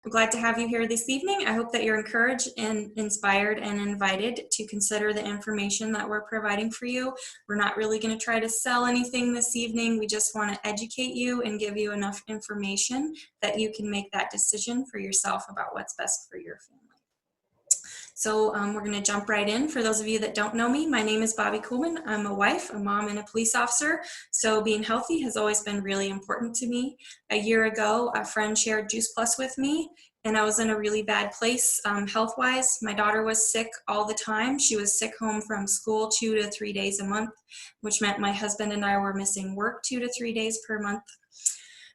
I'm glad to have you here this evening. I hope that you're encouraged and inspired and invited to consider the information that we're providing for you. We're not really going to try to sell anything this evening. We just want to educate you and give you enough information that you can make that decision for yourself about what's best for your family. So we're going to jump right in. For those of you that don't know me, my name is Bobbi Kuhlman. I'm a wife, a mom, and a police officer. So being healthy has always been really important to me. A year ago, a friend shared Juice Plus with me, and I was in a really bad place health-wise. My daughter was sick all the time. She was sick home from school 2 to 3 days a month, which meant my husband and I were missing work 2 to 3 days per month.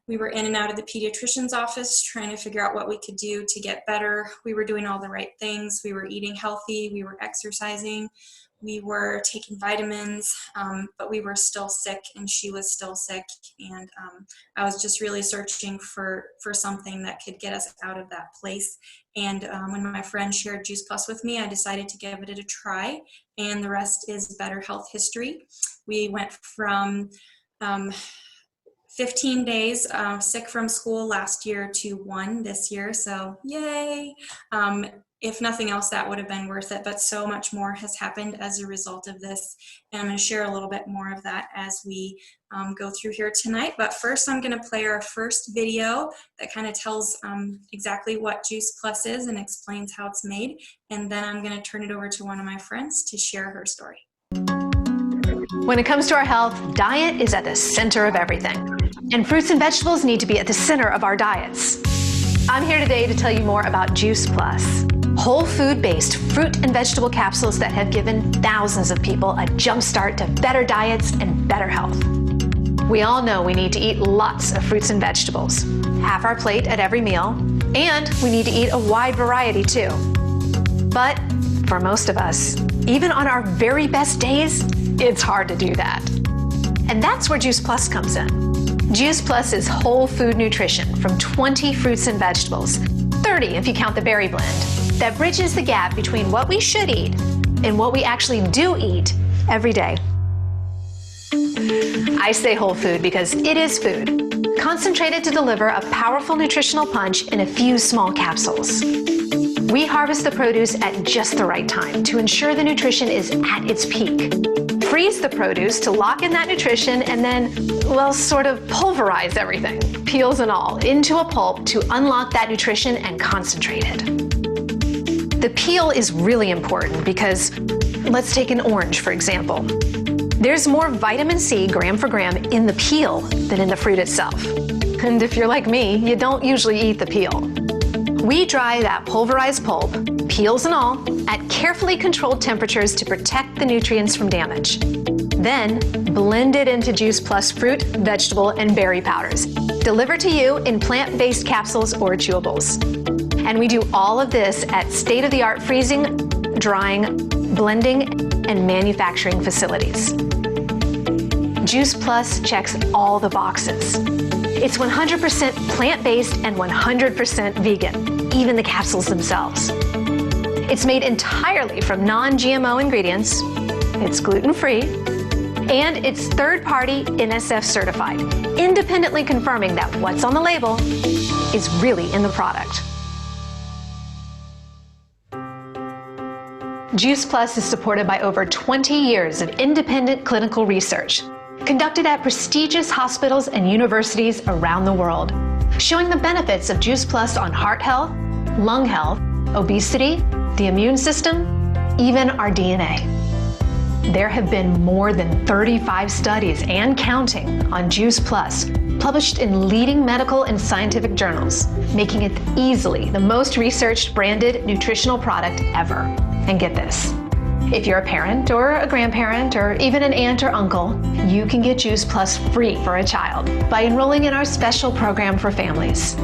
We were in and out of the pediatrician's office trying to figure out what we could do to get better. We were doing all the right things. We were eating healthy. We were exercising. We were taking vitamins, but we were still sick, and she was still sick. And I was just really searching for something that could get us out of that place. And when my friend shared Juice Plus with me, I decided to give it a try. And the rest is better health history. We went from 15 days sick from school last year to 1 this year, so yay. If nothing else, that would have been worth it, but so much more has happened as a result of this, and I'm going to share a little bit more of that as we go through here tonight. But first, I'm going to play our first video that kind of tells exactly what Juice Plus is and explains how it's made, and then I'm going to turn it over to one of my friends to share her story. When it comes to our health, diet is at the center of everything. And fruits and vegetables need to be at the center of our diets. I'm here today to tell you more about Juice Plus, whole food-based fruit and vegetable capsules that have given thousands of people a jump start to better diets and better health. We all know we need to eat lots of fruits and vegetables, half our plate at every meal, and we need to eat a wide variety too. But for most of us, even on our very best days, it's hard to do that. And that's where Juice Plus comes in. Juice Plus is whole food nutrition from 20 fruits and vegetables, 30 if you count the berry blend, that bridges the gap between what we should eat and what we actually do eat every day. I say whole food because it is food, concentrated to deliver a powerful nutritional punch in a few small capsules. We harvest the produce at just the right time to ensure the nutrition is at its peak. Freeze the produce to lock in that nutrition, and then, well, sort of pulverize everything, peels and all, into a pulp to unlock that nutrition and concentrate it. The peel is really important because, let's take an orange, for example. There's more vitamin C gram for gram in the peel than in the fruit itself. And if you're like me, you don't usually eat the peel. We dry that pulverized pulp, peels and all, at carefully controlled temperatures to protect the nutrients from damage. Then, blend it into Juice Plus fruit, vegetable, and berry powders, delivered to you in plant-based capsules or chewables. And we do all of this at state-of-the-art freezing, drying, blending, and manufacturing facilities. Juice Plus checks all the boxes. It's 100% plant-based and 100% vegan, even the capsules themselves. It's made entirely from non-GMO ingredients, it's gluten-free, and it's third-party NSF certified, independently confirming that what's on the label is really in the product. Juice Plus is supported by over 20 years of independent clinical research, conducted at prestigious hospitals and universities around the world, showing the benefits of Juice Plus on heart health, lung health, obesity, the immune system, even our DNA. There have been more than 35 studies and counting on Juice Plus, published in leading medical and scientific journals, making it easily the most researched branded nutritional product ever. And get this, if you're a parent or a grandparent or even an aunt or uncle, you can get Juice Plus free for a child by enrolling in our special program for families.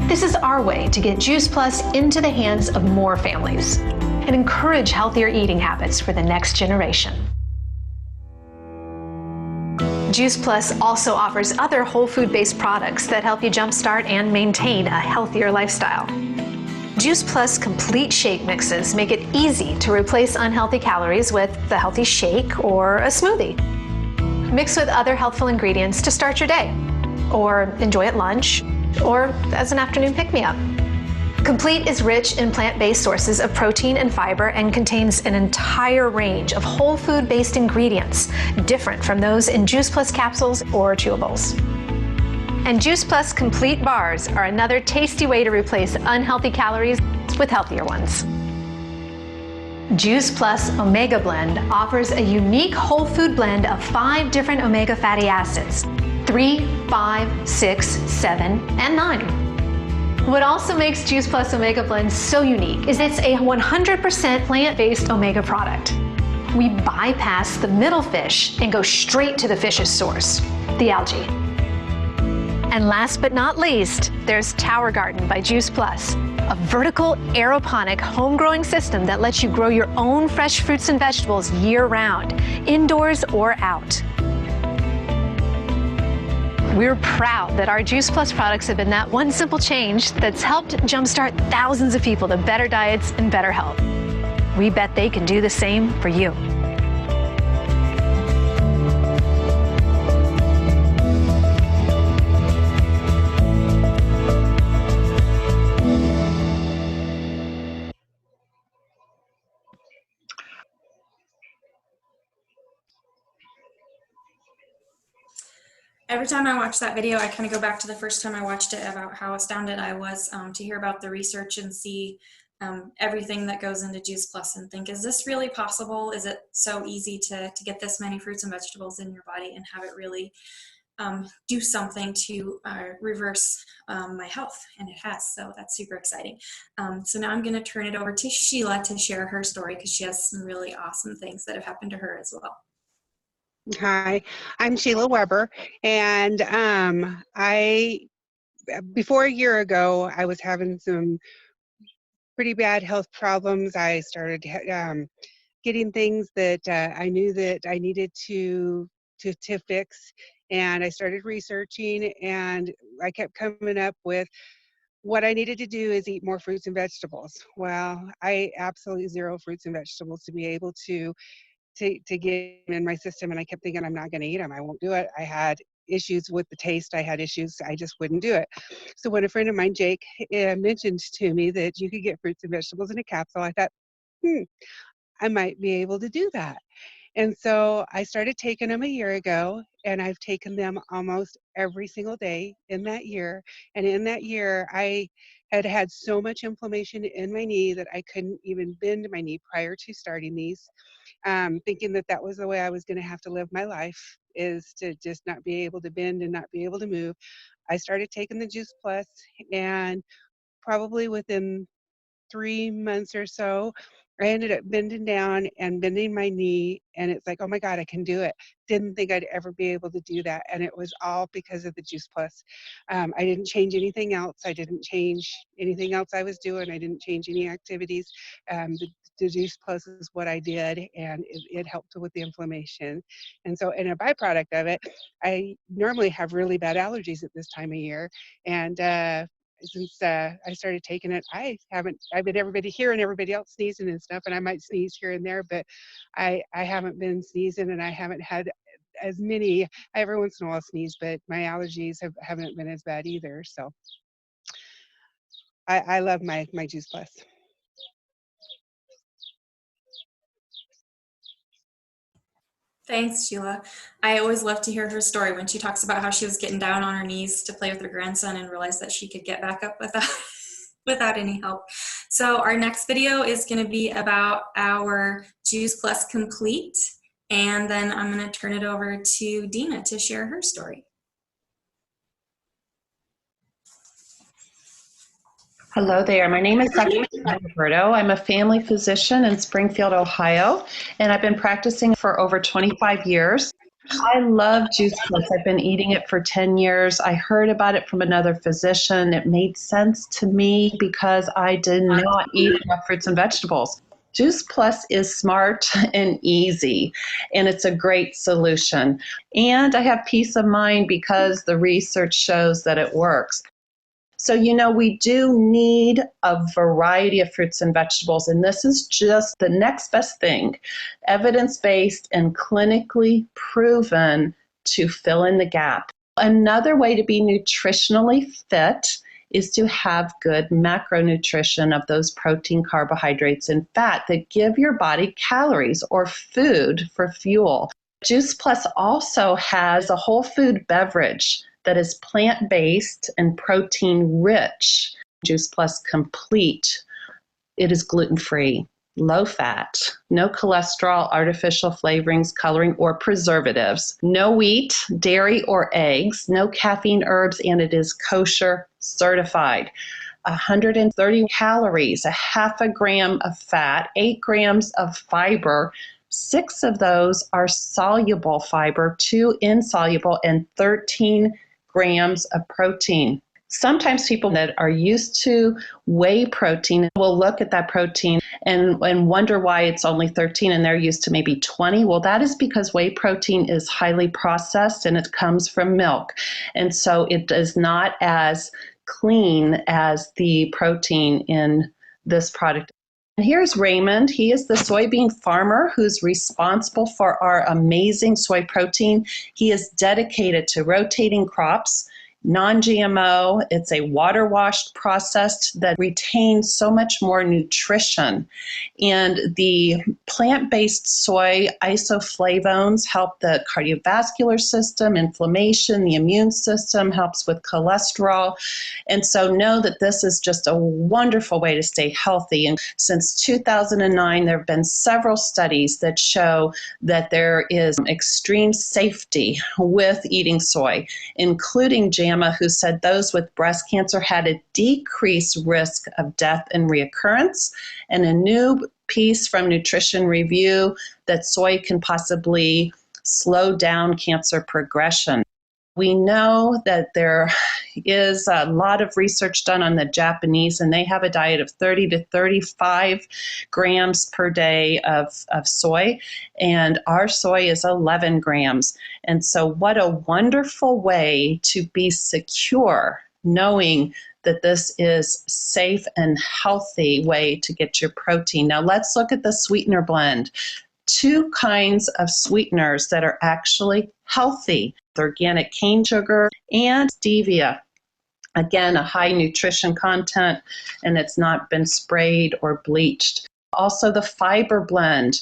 This is our way to get Juice Plus into the hands of more families and encourage healthier eating habits for the next generation. Juice Plus also offers other whole food-based products that help you jumpstart and maintain a healthier lifestyle. Juice Plus complete shake mixes make it easy to replace unhealthy calories with a healthy shake or a smoothie. Mix with other healthful ingredients to start your day, or enjoy at lunch, or as an afternoon pick-me-up. Complete is rich in plant-based sources of protein and fiber and contains an entire range of whole food-based ingredients, different from those in Juice Plus capsules or chewables. And Juice Plus Complete bars are another tasty way to replace unhealthy calories with healthier ones. Juice Plus Omega Blend offers a unique whole food blend of 5 different omega fatty acids, 3, 5, 6, 7, and 9. What also makes Juice Plus Omega Blend so unique is it's a 100% plant-based omega product. We bypass the middle fish and go straight to the fish's source, the algae. And last but not least, there's Tower Garden by Juice Plus, a vertical aeroponic home-growing system that lets you grow your own fresh fruits and vegetables year-round, indoors or out. We're proud that our Juice Plus products have been that one simple change that's helped jumpstart thousands of people to better diets and better health. We bet they can do the same for you. Every time I watch that video, I kind of go back to the first time I watched it about how astounded I was to hear about the research and see everything that goes into Juice Plus and think, is this really possible? Is it so easy to get this many fruits and vegetables in your body and have it really do something to reverse my health? And it has, so that's super exciting. So now I'm going to turn it over to Sheila to share her story because she has some really awesome things that have happened to her as well. Hi, I'm Sheila Weber, and before a year ago, I was having some pretty bad health problems. I started getting things that I knew that I needed to fix, and I started researching, and I kept coming up with what I needed to do is eat more fruits and vegetables. Well, I ate absolutely zero fruits and vegetables to be able to get in my system, and I kept thinking, I'm not going to eat them. I won't do it. I had issues with the taste. I had issues. I just wouldn't do it. So when a friend of mine, Jake, mentioned to me that you could get fruits and vegetables in a capsule, I thought, I might be able to do that. And so I started taking them a year ago, and I've taken them almost every single day in that year. And in that year, I had so much inflammation in my knee that I couldn't even bend my knee prior to starting these. Thinking that was the way I was going to have to live my life, is to just not be able to bend and not be able to move. I started taking the Juice Plus, and probably within 3 months or so, I ended up bending down and bending my knee, and it's like, oh my God, I can do it. Didn't think I'd ever be able to do that, and it was all because of the Juice Plus. I didn't change anything else. I didn't change anything else I was doing. I didn't change any activities. The Juice Plus is what I did, and it helped with the inflammation. And so, and a byproduct of it, I normally have really bad allergies at this time of year, and since I started taking it, I've been everybody hearing everybody else sneezing and stuff, and I might sneeze here and there, but I haven't been sneezing, and I haven't had as many. I every once in a while sneeze, but my allergies haven't been as bad either. So I love my Juice Plus. Thanks, Sheila. I always love to hear her story when she talks about how she was getting down on her knees to play with her grandson and realized that she could get back up without any help. So our next video is going to be about our Juice Plus Complete, and then I'm going to turn it over to Dena to share her story. Hello there. My name is Dr. Jan Roberto. I'm a family physician in Springfield, Ohio, and I've been practicing for over 25 years. I love Juice Plus. I've been eating it for 10 years. I heard about it from another physician. It made sense to me because I did not eat enough fruits and vegetables. Juice Plus is smart and easy, and it's a great solution. And I have peace of mind because the research shows that it works. So, we do need a variety of fruits and vegetables, and this is just the next best thing, evidence-based and clinically proven to fill in the gap. Another way to be nutritionally fit is to have good macronutrition of those protein, carbohydrates, and fat that give your body calories or food for fuel. Juice Plus also has a whole food beverage that is plant-based and protein-rich. Juice Plus Complete. It is gluten-free, low-fat, no cholesterol, artificial flavorings, coloring, or preservatives, no wheat, dairy, or eggs, no caffeine, herbs, and it is kosher certified. 130 calories, a half a gram of fat, 8 grams of fiber. 6 of those are soluble fiber, 2 insoluble, and 13 grams of protein. Sometimes people that are used to whey protein will look at that protein and wonder why it's only 13 and they're used to maybe 20. Well, that is because whey protein is highly processed and it comes from milk. And so it is not as clean as the protein in this product. And here's Raymond. He is the soybean farmer who's responsible for our amazing soy protein. He is dedicated to rotating crops, non-GMO. It's a water washed processed that retains so much more nutrition. And the plant-based soy isoflavones help the cardiovascular system, inflammation, the immune system, helps with cholesterol. And so know that this is just a wonderful way to stay healthy. And since 2009, there have been several studies that show that there is extreme safety with eating soy, including JAMA, who said those with breast cancer had a decreased risk of death and reoccurrence, and a new piece from Nutrition Review that soy can possibly slow down cancer progression. We know that there is a lot of research done on the Japanese, and they have a diet of 30 to 35 grams per day of soy, and our soy is 11 grams. And so what a wonderful way to be secure, knowing that this is safe and healthy way to get your protein. Now let's look at the sweetener blend. 2 kinds of sweeteners that are actually healthy: organic cane sugar and stevia. Again, a high nutrition content, and it's not been sprayed or bleached. Also, the fiber blend.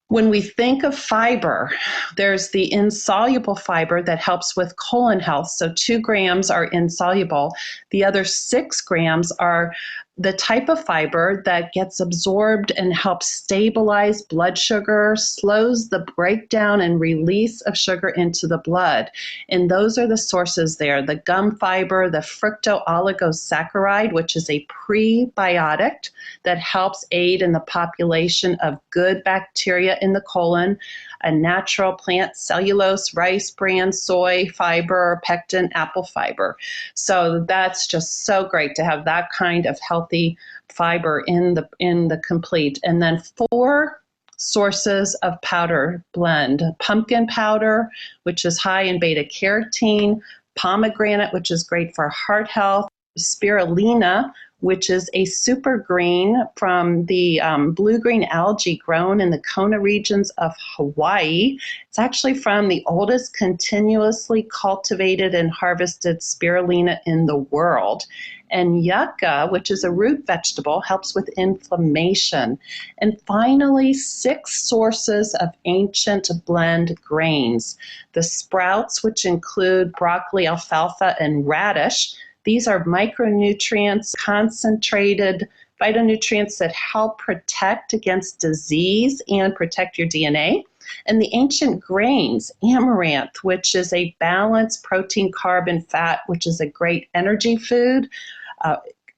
When we think of fiber, there's the insoluble fiber that helps with colon health. So 2 grams are insoluble. The other 6 grams are the type of fiber that gets absorbed and helps stabilize blood sugar, slows the breakdown and release of sugar into the blood. And those are the sources there: the gum fiber, the fructooligosaccharides, which is a prebiotic that helps aid in the population of good bacteria in the colon, a natural plant cellulose, rice bran, soy fiber, pectin, apple fiber. So that's just so great to have that kind of healthy fiber in the complete. And then 4 sources of powder blend: pumpkin powder, which is high in beta carotene; pomegranate, which is great for heart health; spirulina, which is a super green from the blue-green algae grown in the Kona regions of Hawaii. It's actually from the oldest continuously cultivated and harvested spirulina in the world. And yucca, which is a root vegetable, helps with inflammation. And finally, 6 sources of ancient blend grains: the sprouts, which include broccoli, alfalfa, and radish. These are micronutrients, concentrated phytonutrients that help protect against disease and protect your DNA. And the ancient grains: amaranth, which is a balanced protein, carb, and fat, which is a great energy food.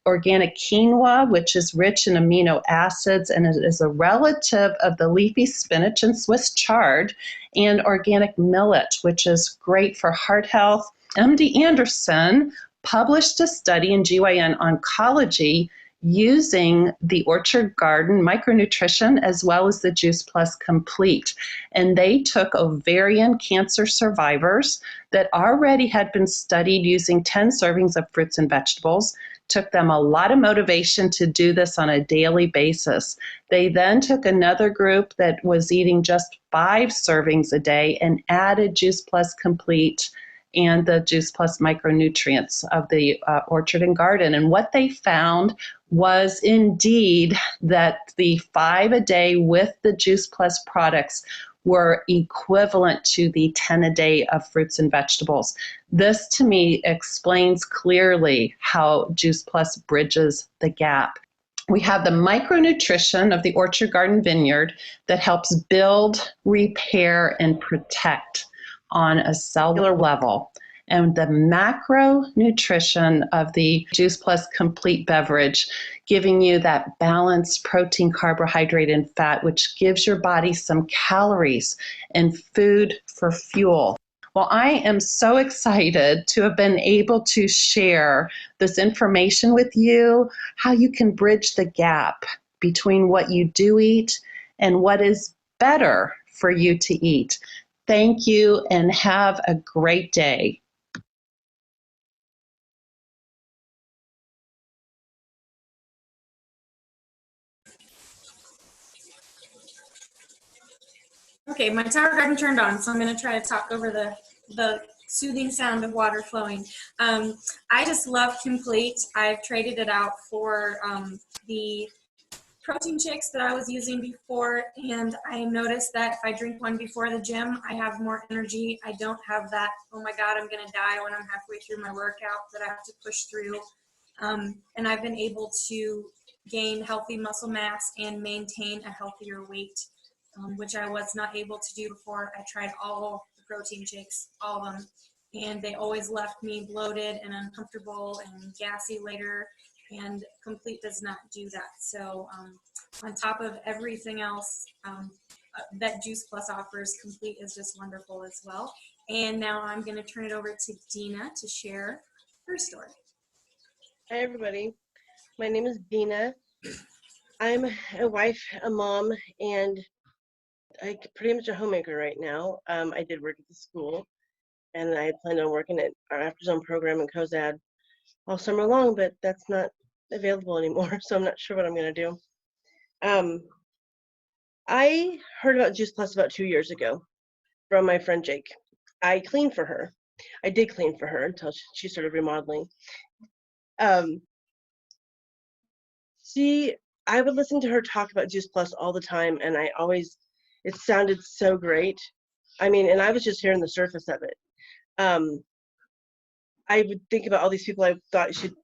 Organic quinoa, which is rich in amino acids and is a relative of the leafy spinach and Swiss chard. And organic millet, which is great for heart health. MD Anderson published a study in GYN Oncology using the Orchard Garden micronutrition as well as the Juice Plus Complete. And they took ovarian cancer survivors that already had been studied using 10 servings of fruits and vegetables. Took them a lot of motivation to do this on a daily basis. They then took another group that was eating just 5 servings a day and added Juice Plus Complete and the Juice Plus micronutrients of the Orchard and Garden. And what they found was indeed that the 5 a day with the Juice Plus products were equivalent to the 10 a day of fruits and vegetables. This to me explains clearly how Juice Plus bridges the gap. We have the micronutrition of the Orchard Garden Vineyard that helps build, repair, and protect on a cellular level. And the macronutrition of the Juice Plus complete beverage, giving you that balanced protein, carbohydrate, and fat, which gives your body some calories and food for fuel. Well, I am so excited to have been able to share this information with you, how you can bridge the gap between what you do eat and what is better for you to eat. Thank you and have a great day. Okay, my tower garden turned on, so I'm going to try to talk over the soothing sound of water flowing. I just love Complete. I've traded it out for the protein shakes that I was using before, and I noticed that if I drink one before the gym, I have more energy. I don't have that, oh my God, I'm going to die when I'm halfway through my workout that I have to push through. And I've been able to gain healthy muscle mass and maintain a healthier weight, which I was not able to do before. I tried all the protein shakes, all of them, and they always left me bloated and uncomfortable and gassy later, and Complete does not do that. So on top of everything else that Juice Plus offers, Complete is just wonderful as well. And now I'm going to turn it over to Dena to share her story. Hi everybody, my name is Dena. I'm a wife, a mom, and I pretty much a homemaker right now. I did work at the school, and I had planned on working at our after-zone program in Cozad all summer long, but that's not available anymore, so I'm not sure what I'm going to do. I heard about Juice Plus about 2 years ago from my friend Jake. I cleaned for her. I did clean for her until she started remodeling. I would listen to her talk about Juice Plus all the time, and it sounded so great. I mean, and I was just hearing the surface of it. I would think about all these people I thought should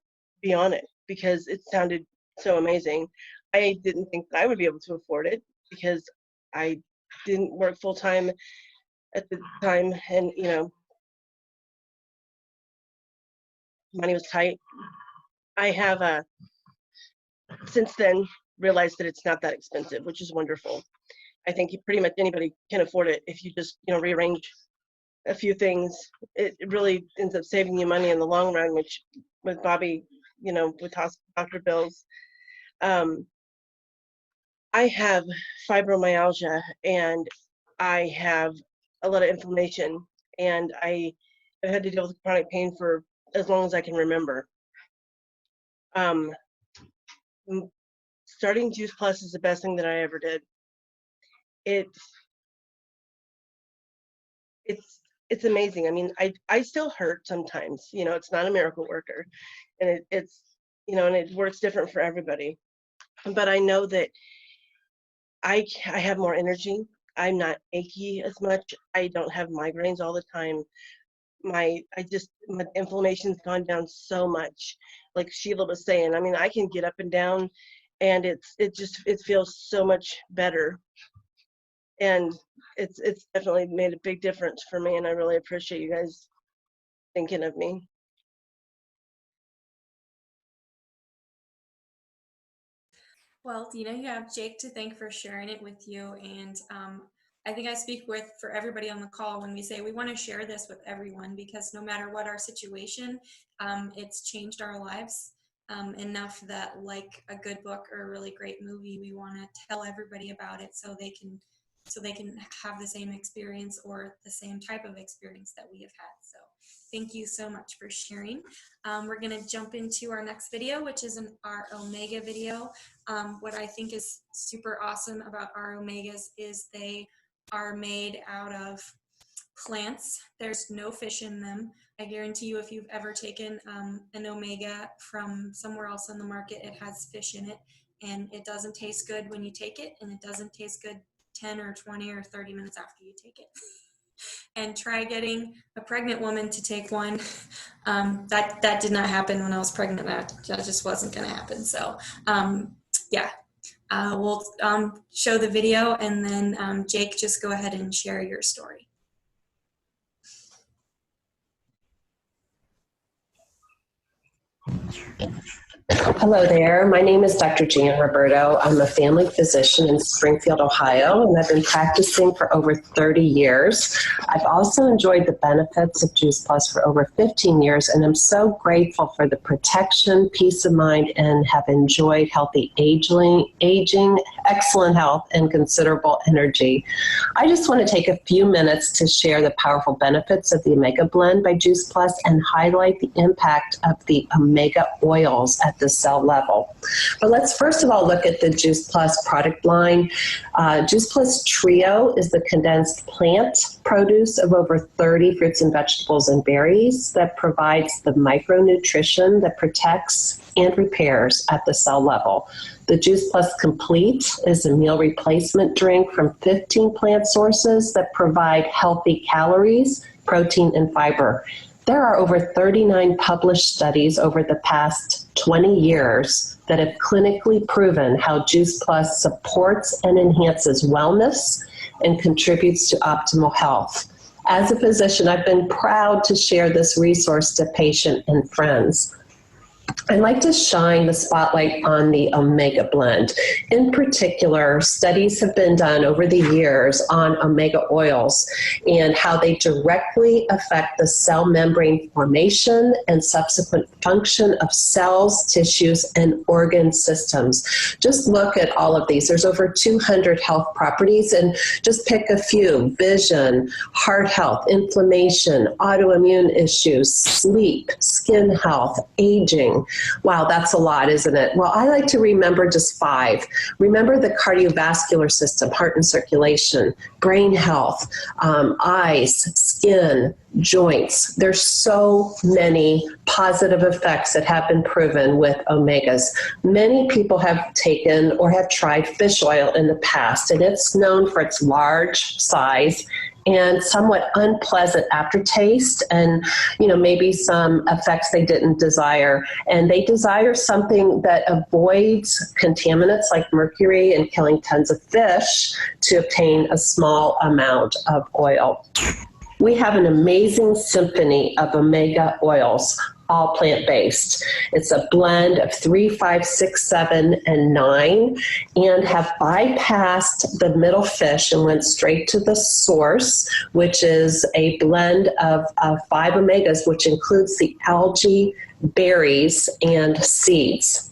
be on it because it sounded so amazing. I didn't think that I would be able to afford it because I didn't work full time at the time, and money was tight. I have since then realized that it's not that expensive, which is wonderful. I think pretty much anybody can afford it if you just rearrange a few things. It really ends up saving you money in the long run, which with Bobbi, with doctor bills. I have fibromyalgia and I have a lot of inflammation, and I have had to deal with chronic pain for as long as I can remember. Starting Juice Plus is the best thing that I ever did. It's amazing. I mean, I still hurt sometimes. It's not a miracle worker, and it's and it works different for everybody. But I know that I have more energy. I'm not achy as much. I don't have migraines all the time. My inflammation's gone down so much. Like Sheila was saying, I mean, I can get up and down, and it feels so much better. And it's definitely made a big difference for me, and I really appreciate you guys thinking of me. Well, Dena, you have Jake to thank for sharing it with you, and I think I speak for everybody on the call when we say we want to share this with everyone, because no matter what our situation, it's changed our lives enough that, like a good book or a really great movie, we want to tell everybody about it so they can have the same experience or the same type of experience that we have had. So thank you so much for sharing. We're going to jump into our next video, which is our Omega video. What I think is super awesome about our Omegas is they are made out of plants. There's no fish in them. I guarantee you, if you've ever taken an omega from somewhere else on the market, it has fish in it, and it doesn't taste good when you take it, and it doesn't taste good 10 or 20 or 30 minutes after you take it. And try getting a pregnant woman to take one. That did not happen when I was pregnant. That just wasn't going to happen. So yeah, we'll show the video, and then Jake, just go ahead and share your story. Hello there. My name is Dr. Jan Roberto. I'm a family physician in Springfield, Ohio, and I've been practicing for over 30 years. I've also enjoyed the benefits of Juice Plus for over 15 years, and I'm so grateful for the protection, peace of mind, and have enjoyed healthy aging, excellent health, and considerable energy. I just want to take a few minutes to share the powerful benefits of the Omega Blend by Juice Plus and highlight the impact of the Omega oils at the cell level. But let's first of all look at the Juice Plus product line. Juice Plus Trio is the condensed plant produce of over 30 fruits and vegetables and berries that provides the micronutrition that protects and repairs at the cell level. The Juice Plus Complete is a meal replacement drink from 15 plant sources that provide healthy calories, protein, and fiber. There are over 39 published studies over the past 20 years that have clinically proven how Juice Plus supports and enhances wellness and contributes to optimal health. As a physician, I've been proud to share this resource to patients and friends. I'd like to shine the spotlight on the Omega Blend. In particular, studies have been done over the years on omega oils and how they directly affect the cell membrane formation and subsequent function of cells, tissues, and organ systems. Just look at all of these. There's over 200 health properties, and just pick a few: vision, heart health, inflammation, autoimmune issues, sleep, skin health, aging. Wow, that's a lot, isn't it? Well, I like to remember just 5. Remember the cardiovascular system, heart and circulation, brain health, eyes, skin, joints. There's so many positive effects that have been proven with omegas. Many people have taken or have tried fish oil in the past, and it's known for its large size and somewhat unpleasant aftertaste, and maybe some effects they didn't desire. And they desire something that avoids contaminants like mercury and killing tons of fish to obtain a small amount of oil. We have an amazing symphony of omega oils, all plant-based. It's a blend of 3, 5, 6, 7, and 9, and have bypassed the middle fish and went straight to the source, which is a blend of 5 omegas, which includes the algae, berries, and seeds.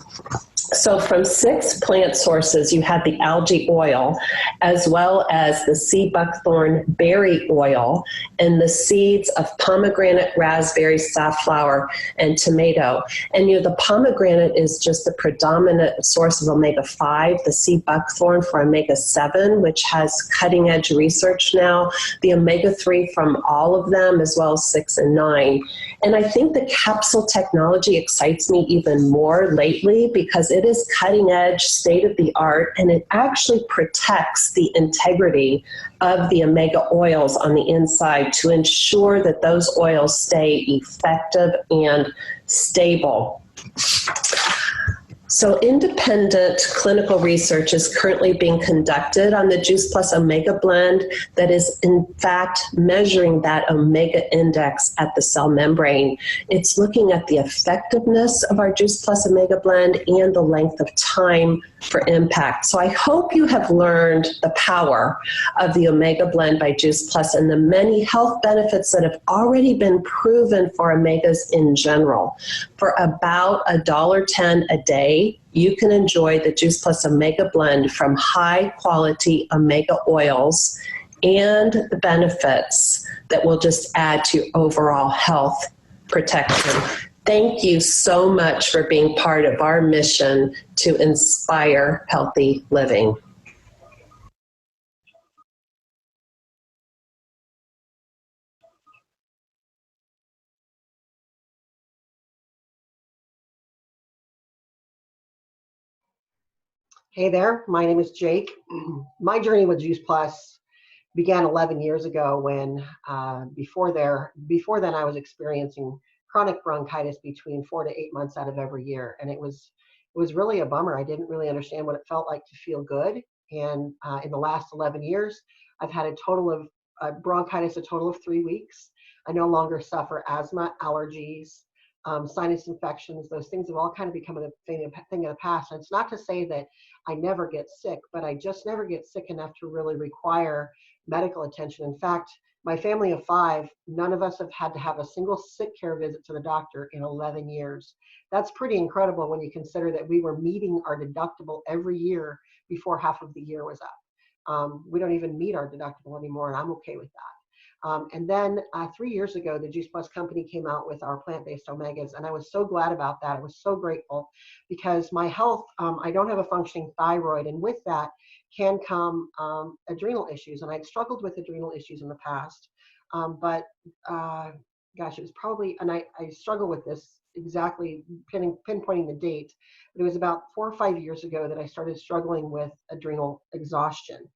So from 6 plant sources, you have the algae oil, as well as the sea buckthorn berry oil, and the seeds of pomegranate, raspberry, safflower, and tomato. And the pomegranate is just the predominant source of omega-5, the sea buckthorn for omega-7, which has cutting-edge research now, the omega-3 from all of them, as well as 6 and 9. And I think the capsule technology excites me even more lately because it is cutting edge, state of the art, and it actually protects the integrity of the omega oils on the inside to ensure that those oils stay effective and stable. So independent clinical research is currently being conducted on the Juice Plus Omega Blend that is in fact measuring that omega index at the cell membrane. It's looking at the effectiveness of our Juice Plus Omega Blend and the length of time for impact. So I hope you have learned the power of the Omega Blend by Juice Plus and the many health benefits that have already been proven for omegas in general. For about $1.10 a day, you can enjoy the Juice Plus Omega Blend from high quality omega oils and the benefits that will just add to your overall health protection. Thank you so much for being part of our mission to inspire healthy living. Hey there, my name is Jake. My journey with Juice Plus began 11 years ago when before then I was experiencing chronic bronchitis between 4 to 8 months out of every year. And it was really a bummer. I didn't really understand what it felt like to feel good. And in the last 11 years, I've had a total of bronchitis, a total of 3 weeks. I no longer suffer asthma, allergies, sinus infections. Those things have all kind of become a thing of the past. And it's not to say that I never get sick, but I just never get sick enough to really require medical attention. In fact, my family of 5, none of us have had to have a single sick care visit to the doctor in 11 years. That's pretty incredible when you consider that we were meeting our deductible every year before half of the year was up. We don't even meet our deductible anymore, and I'm okay with that. And then 3 years ago, the Juice Plus company came out with our plant-based omegas, and I was so glad about that. I was so grateful because my health, I don't have a functioning thyroid, and with that can come adrenal issues. And I'd struggled with adrenal issues in the past, but gosh, it was probably, and I struggle with this exactly pinpointing the date, but it was about 4 or 5 years ago that I started struggling with adrenal exhaustion.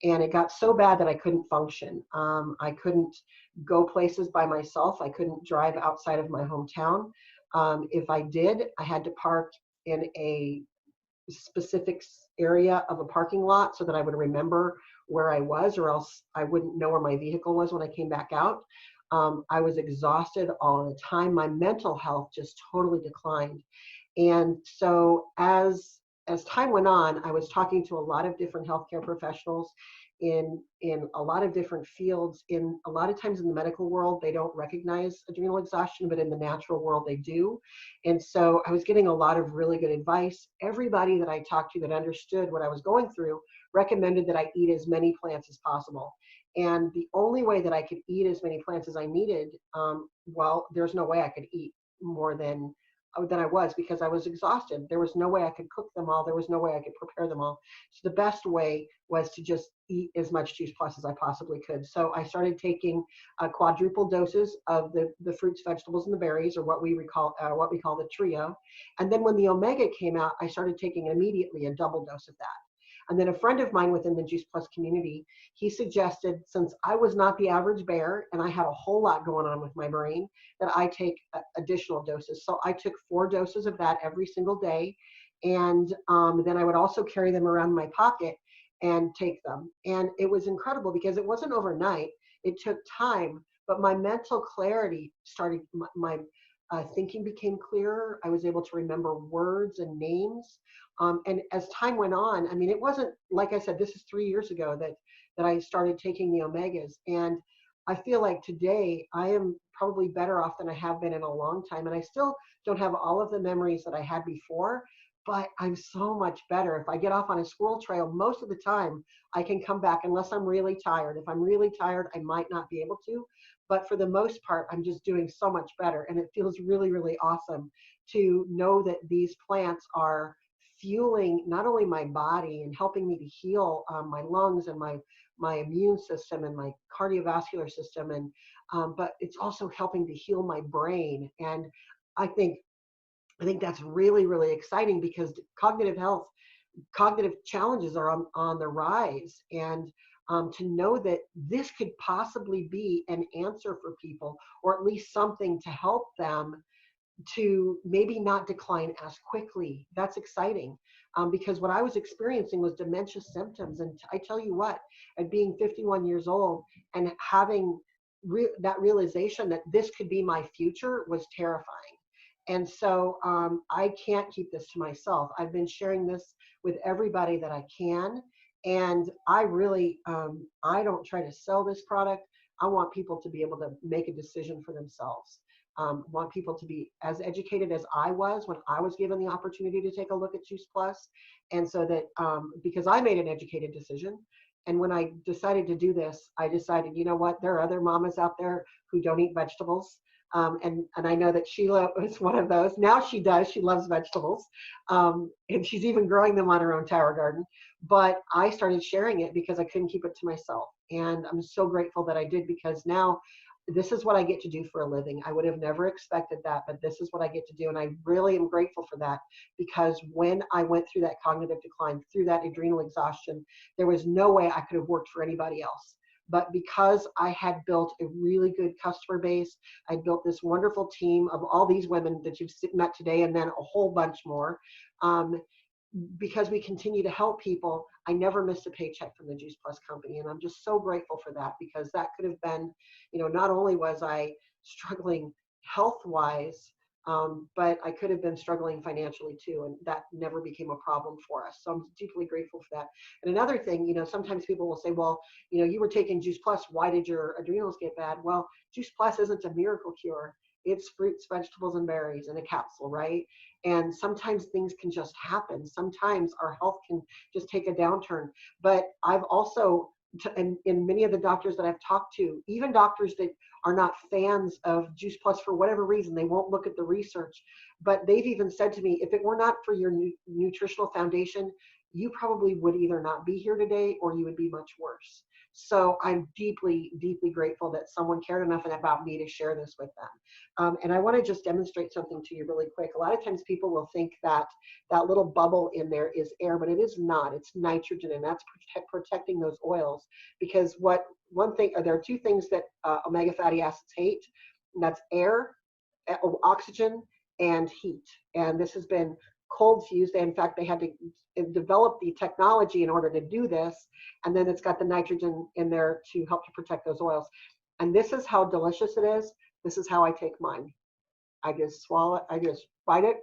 And it got so bad that I couldn't function. I couldn't go places by myself. I couldn't drive outside of my hometown. If I did, I had to park in a specific area of a parking lot so that I would remember where I was, or else I wouldn't know where my vehicle was when I came back out. I was exhausted all the time. My mental health just totally declined. And so as time went on, I was talking to a lot of different healthcare professionals in a lot of different fields. In a lot of times in the medical world, they don't recognize adrenal exhaustion, but in the natural world, they do. And so I was getting a lot of really good advice. Everybody that I talked to that understood what I was going through recommended that I eat as many plants as possible. And the only way that I could eat as many plants as I needed, well, there's no way I could eat more than I was, because I was exhausted. There was no way I could cook them all. There was no way I could prepare them all. So the best way was to just eat as much Juice Plus as I possibly could. So I started taking quadruple doses of the fruits, vegetables, and the berries, or what we call the trio. And then when the Omega came out, I started taking immediately a double dose of that. And then a friend of mine within the Juice Plus community, he suggested, since I was not the average bear and I had a whole lot going on with my brain, that I take additional doses. So I took 4 doses of that every single day. And then I would also carry them around in my pocket and take them. And it was incredible because it wasn't overnight. It took time, but my mental clarity started, my thinking became clearer. I was able to remember words and names. And as time went on, I mean, it wasn't, like I said, this is 3 years ago that I started taking the Omegas. And I feel like today I am probably better off than I have been in a long time. And I still don't have all of the memories that I had before, but I'm so much better. If I get off on a squirrel trail, most of the time I can come back unless I'm really tired. If I'm really tired, I might not be able to. But for the most part, I'm just doing so much better. And it feels really, really awesome to know that these plants are fueling not only my body and helping me to heal my lungs and my immune system and my cardiovascular system, and but it's also helping to heal my brain. And I think that's really, really exciting because cognitive challenges are on the rise. And to know that this could possibly be an answer for people, or at least something to help them to maybe not decline as quickly. That's exciting because what I was experiencing was dementia symptoms. And I tell you what, at being 51 years old and having that realization that this could be my future was terrifying. And so I can't keep this to myself. I've been sharing this with everybody that I can. And I really, I don't try to sell this product. I want people to be able to make a decision for themselves. Want people to be as educated as I was when I was given the opportunity to take a look at Juice Plus. And so that, because I made an educated decision. And when I decided to do this, I decided, you know what, there are other mamas out there who don't eat vegetables. And I know that Sheila is one of those. Now she does, she loves vegetables. And she's even growing them on her own tower garden. But I started sharing it because I couldn't keep it to myself. And I'm so grateful that I did, because now this is what I get to do for a living. I would have never expected that, but this is what I get to do. And I really am grateful for that, because when I went through that cognitive decline, through that adrenal exhaustion, there was no way I could have worked for anybody else. But because I had built a really good customer base, I built this wonderful team of all these women that you've met today, and then a whole bunch more. Because we continue to help people, I never missed a paycheck from the Juice Plus company. And I'm just so grateful for that, because that could have been, not only was I struggling health-wise, but I could have been struggling financially too. And that never became a problem for us. So I'm deeply grateful for that. And another thing, sometimes people will say, well, you were taking Juice Plus, why did your adrenals get bad? Well, Juice Plus isn't a miracle cure. It's fruits, vegetables, and berries in a capsule, right? And sometimes things can just happen. Sometimes our health can just take a downturn. But I've also, and in many of the doctors that I've talked to, even doctors that are not fans of Juice Plus for whatever reason, they won't look at the research, but they've even said to me, if it were not for your nutritional foundation, you probably would either not be here today or you would be much worse. So I'm deeply, deeply grateful that someone cared enough about me to share this with them. And I want to just demonstrate something to you really quick. A lot of times people will think that that little bubble in there is air, but it is not. It's nitrogen, and that's protecting those oils. Because there are two things that omega fatty acids hate, and that's air, oxygen, and heat. And this has been cold fused. In fact, they had to develop the technology in order to do this. And then it's got the nitrogen in there to help to protect those oils. And this is how delicious it is. This is how I take mine. I just swallow it, I just bite it,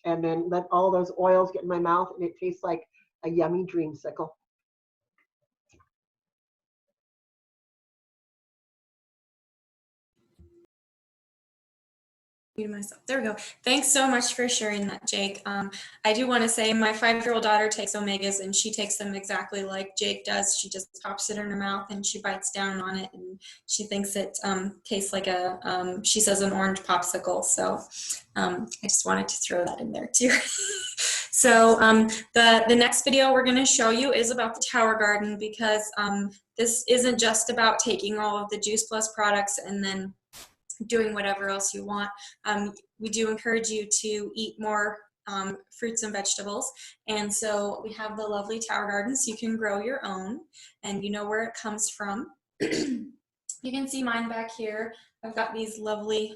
and then let all those oils get in my mouth, and it tastes like a yummy dreamsicle. Myself. There we go. Thanks so much for sharing that, Jake. I do want to say my 5-year-old daughter takes omegas, and she takes them exactly like Jake does. She just pops it in her mouth and she bites down on it, and she thinks it tastes like she says an orange popsicle. So I just wanted to throw that in there too. So the next video we're going to show you is about the Tower Garden, because this isn't just about taking all of the Juice Plus products and then doing whatever else you want. We do encourage you to eat more fruits and vegetables. And so we have the lovely Tower Garden, so you can grow your own, and you know where it comes from. You can see mine back here. I've got these lovely,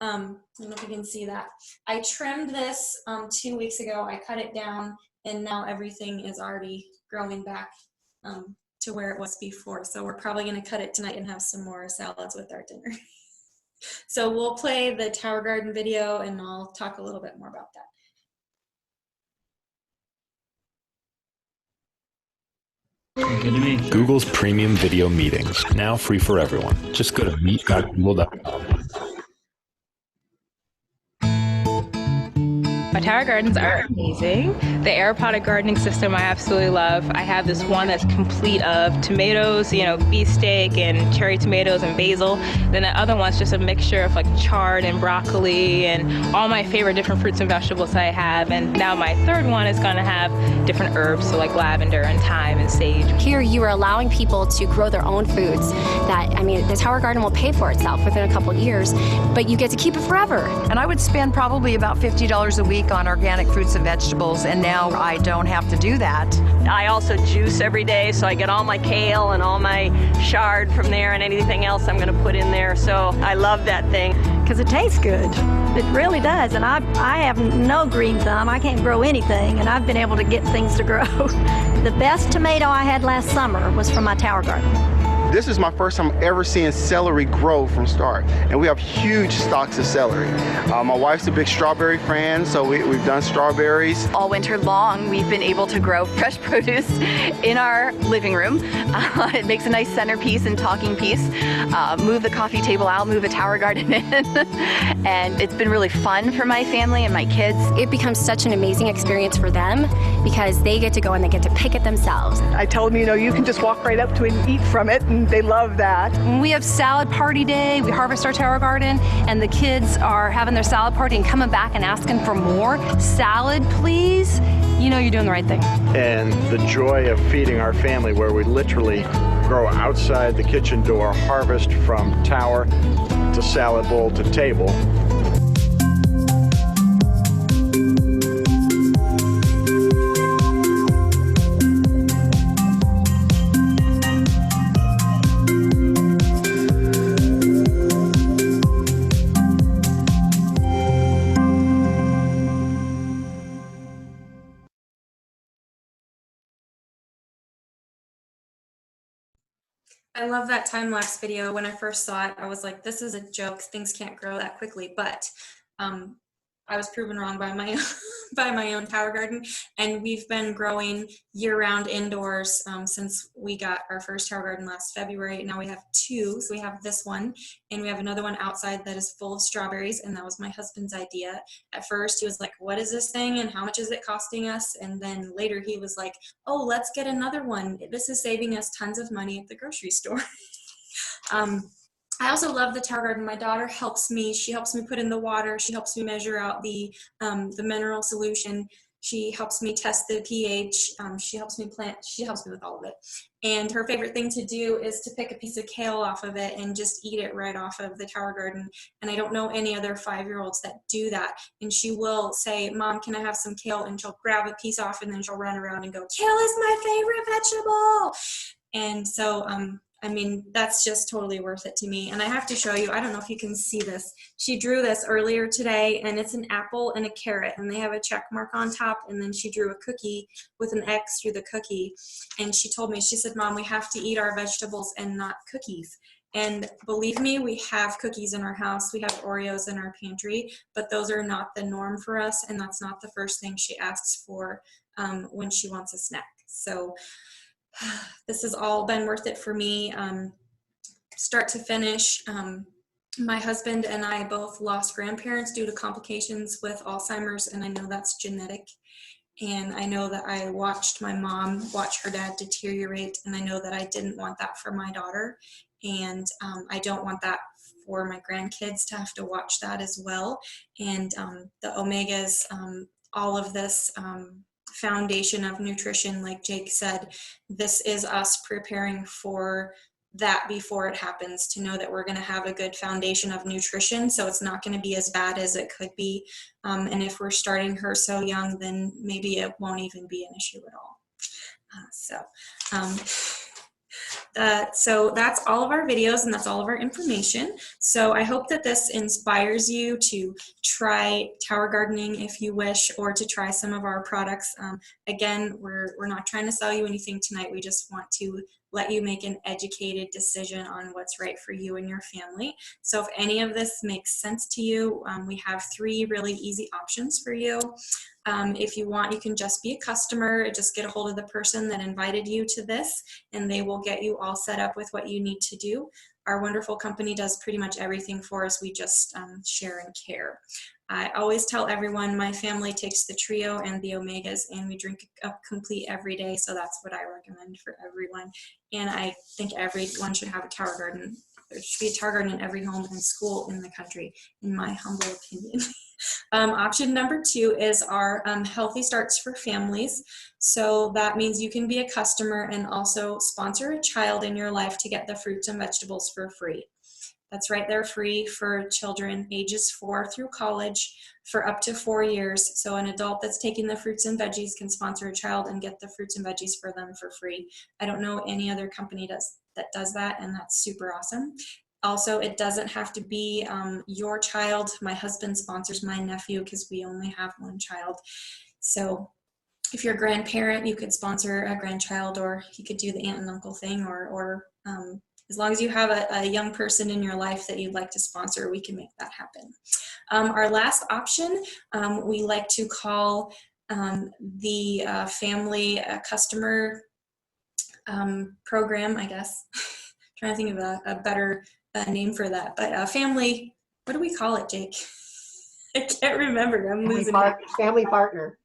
I don't know if you can see that. I trimmed this 2 weeks ago. I cut it down, and now everything is already growing back to where it was before. So we're probably going to cut it tonight and have some more salads with our dinner. So we'll play the Tower Garden video, and I'll talk a little bit more about that. Google's premium video meetings, now free for everyone. Just go to meet.google.com. My tower gardens are amazing. The aeroponic gardening system I absolutely love. I have this one that's complete of tomatoes, beefsteak and cherry tomatoes and basil. Then the other one's just a mixture of like chard and broccoli and all my favorite different fruits and vegetables I have. And now my third one is going to have different herbs, so like lavender and thyme and sage. Here you are allowing people to grow their own foods that, the Tower Garden will pay for itself within a couple of years, but you get to keep it forever. And I would spend probably about $50 a week on organic fruits and vegetables, and now I don't have to do that. I also juice every day, so I get all my kale and all my chard from there and anything else I'm going to put in there. So I love that thing. Because it tastes good. It really does. And I have no green thumb. I can't grow anything, and I've been able to get things to grow. The best tomato I had last summer was from my Tower Garden. This is my first time ever seeing celery grow from start, and we have huge stocks of celery. My wife's a big strawberry fan, so we've done strawberries. All winter long, we've been able to grow fresh produce in our living room. It makes a nice centerpiece and talking piece. Move the coffee table out, move a Tower Garden in, and it's been really fun for my family and my kids. It becomes such an amazing experience for them because they get to go and they get to pick it themselves. I told them, you can just walk right up to it and eat from it, and they love that. We have salad party day. We harvest our Tower Garden, and the kids are having their salad party and coming back and asking for more. Salad, please. you know you're doing the right thing. And the joy of feeding our family, where we literally grow outside the kitchen door, harvest from tower to salad bowl to table. I love that time-lapse video. When I first saw it, I was like, this is a joke. Things can't grow that quickly. But I was proven wrong by my by my own tower garden. And we've been growing year-round indoors since we got our first tower garden last February. Now we have two. So we have this one, and we have another one outside that is full of strawberries. And that was my husband's idea. At first, he was like, what is this thing? And how much is it costing us? And then later he was like, oh, let's get another one. This is saving us tons of money at the grocery store. I also love the tower garden. My daughter helps me. She helps me put in the water. She helps me measure out the mineral solution. She helps me test the pH. She helps me plant. She helps me with all of it. And her favorite thing to do is to pick a piece of kale off of it and just eat it right off of the tower garden. And I don't know any other 5-year-olds that do that. And she will say, Mom, can I have some kale? And she'll grab a piece off, and then she'll run around and go, kale is my favorite vegetable. And so, I mean, that's just totally worth it to me. And I have to show you, I don't know if you can see this. She drew this earlier today, and it's an apple and a carrot, and they have a check mark on top, and then she drew a cookie with an X through the cookie. And she told me, she said, Mom, we have to eat our vegetables and not cookies. And believe me, we have cookies in our house. We have Oreos in our pantry, but those are not the norm for us, and that's not the first thing she asks for when she wants a snack. So this has all been worth it for me, start to finish. My husband and I both lost grandparents due to complications with Alzheimer's, and I know that's genetic. And I know that I watched my mom watch her dad deteriorate, and I know that I didn't want that for my daughter. And I don't want that for my grandkids to have to watch that as well. And the omegas, all of this foundation of nutrition, like Jake said, this is us preparing for that before it happens, to know that we're going to have a good foundation of nutrition, so it's not going to be as bad as it could be. And if we're starting her so young, then maybe it won't even be an issue at all. So that's all of our videos, and that's all of our information. So I hope that this inspires you to try tower gardening if you wish, or to try some of our products. Again, we're not trying to sell you anything tonight. We just want to let you make an educated decision on what's right for you and your family. So if any of this makes sense to you, we have 3 really easy options for you. If you want, you can just be a customer, just get a hold of the person that invited you to this, and they will get you all set up with what you need to do. Our wonderful company does pretty much everything for us. We just share and care. I always tell everyone my family takes the trio and the omegas, and we drink a complete every day, so that's what I recommend for everyone. And I think everyone should have a tower garden. There should be a tower garden in every home and school in the country, in my humble opinion. Option number 2 is our Healthy Starts for Families. So that means you can be a customer and also sponsor a child in your life to get the fruits and vegetables for free. That's right, they're free for children ages 4 through college for up to 4 years. So an adult that's taking the fruits and veggies can sponsor a child and get the fruits and veggies for them for free. I don't know any other company that does that, and that's super awesome. Also, it doesn't have to be your child. My husband sponsors my nephew because we only have 1 child. So if you're a grandparent, you could sponsor a grandchild, or he could do the aunt and uncle thing, or as long as you have a young person in your life that you'd like to sponsor, we can make that happen. Our last option, we like to call the family customer program, I guess. Trying to think of a better name for that, but family, what do we call it, Jake? I can't remember. I'm losing it. Family partner.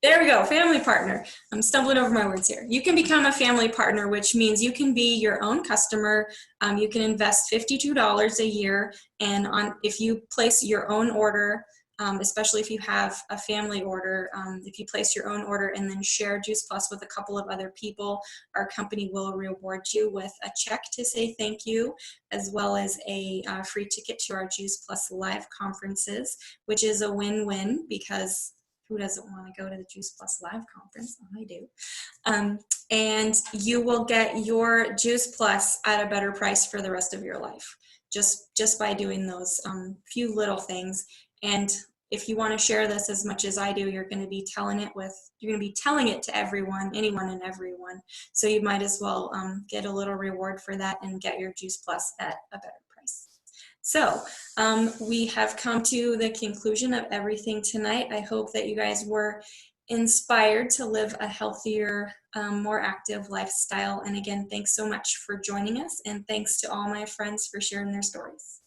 There we go, family partner. I'm stumbling over my words here. You can become a family partner, which means you can be your own customer. You can invest $52 a year, and if you place your own order, especially if you have a family order. If you place your own order and then share Juice Plus with a couple of other people, our company will reward you with a check to say thank you, as well as a free ticket to our Juice Plus live conferences, which is a win-win, because who doesn't want to go to the Juice Plus live conference? I do. And you will get your Juice Plus at a better price for the rest of your life, just by doing those few little things. And if you want to share this as much as I do, you're going to be telling it to everyone, anyone and everyone. So you might as well get a little reward for that and get your Juice Plus at a better price. So we have come to the conclusion of everything tonight. I hope that you guys were inspired to live a healthier, more active lifestyle. And again, thanks so much for joining us, and thanks to all my friends for sharing their stories.